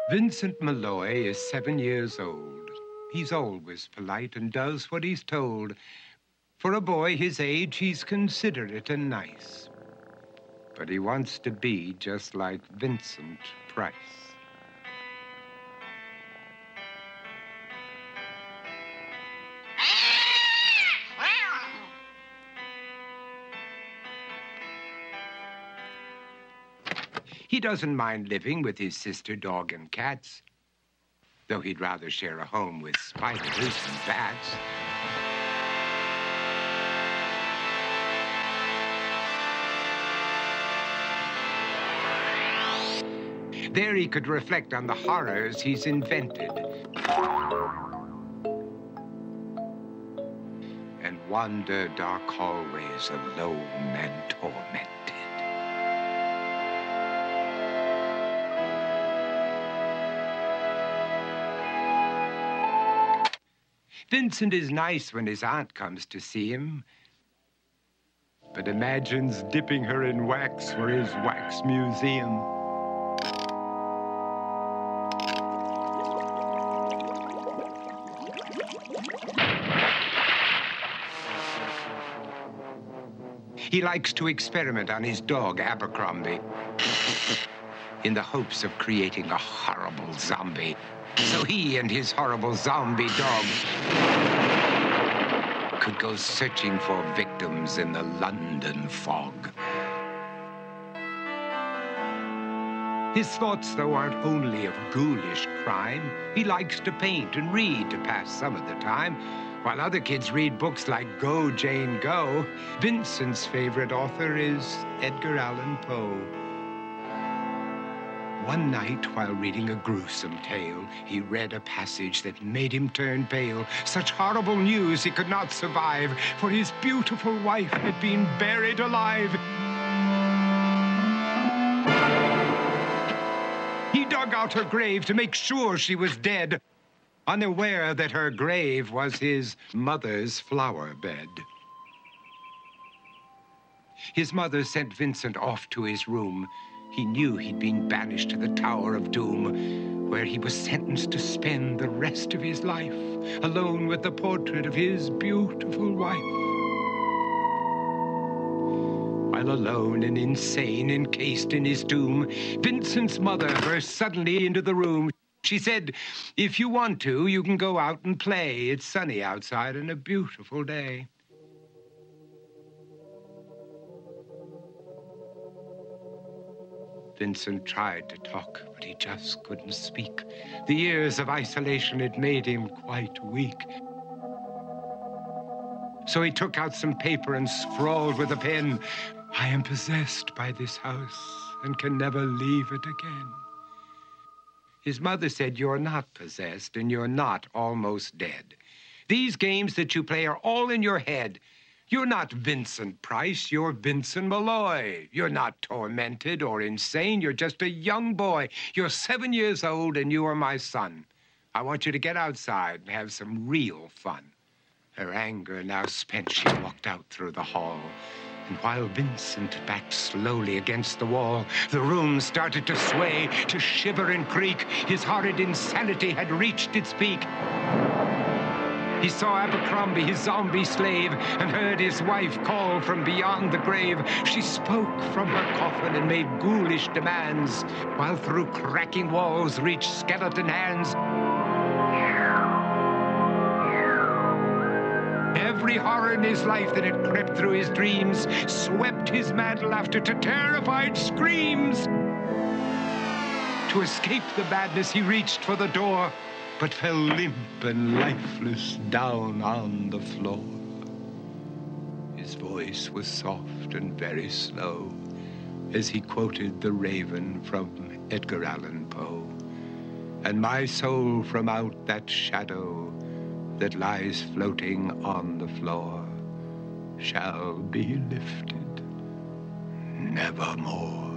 Vincent Malloy is 7 years old. He's always polite and does what he's told. For a boy his age, he's considerate and nice. But he wants to be just like Vincent Praice. He doesn't mind living with his sister, dog, and cats, though he'd rather share a home with spiders and bats. There he could reflect on the horrors he's invented and wander dark hallways alone and tormented. Vincent is nice when his aunt comes to see him, but imagines dipping her in wax for his wax museum. He likes to experiment on his dog, Abercrombie, in the hopes of creating a horrible zombie. So he and his horrible zombie dog could go searching for victims in the London fog. His thoughts, though, aren't only of ghoulish crime. He likes to paint and read to pass some of the time. While other kids read books like Go, Jane, Go, Vincent's favorite author is Edgar Allan Poe. One night, while reading a gruesome tale, he read a passage that made him turn pale. Such horrible news he could not survive, for his beautiful wife had been buried alive. He dug out her grave to make sure she was dead, unaware that her grave was his mother's flower bed. His mother sent Vincent off to his room. He knew he'd been banished to the Tower of Doom, where he was sentenced to spend the rest of his life alone with the portrait of his beautiful wife. While alone and insane, encased in his tomb, Vincent's mother burst suddenly into the room. She said, "If you want to, you can go out and play. It's sunny outside and a beautiful day." Vincent tried to talk, but he just couldn't speak. The years of isolation had made him quite weak. So he took out some paper and scrawled with a pen, "I am possessed by this house and can never leave it again." His mother said, "You're not possessed and you're not almost dead. These games that you play are all in your head. You're not Vincent Price, you're Vincent Malloy. You're not tormented or insane, you're just a young boy. You're 7 years old and you are my son. I want you to get outside and have some real fun." Her anger now spent, she walked out through the hall. And while Vincent backed slowly against the wall, the room started to sway, to shiver and creak. His horrid insanity had reached its peak. He saw Abercrombie, his zombie slave, and heard his wife call from beyond the grave. She spoke from her coffin and made ghoulish demands, while through cracking walls reached skeleton hands. Every horror in his life that had crept through his dreams swept his mad laughter to terrified screams. To escape the madness, he reached for the door, but fell limp and lifeless down on the floor. His voice was soft and very slow as he quoted The Raven from Edgar Allan Poe. "And my soul from out that shadow that lies floating on the floor shall be lifted nevermore."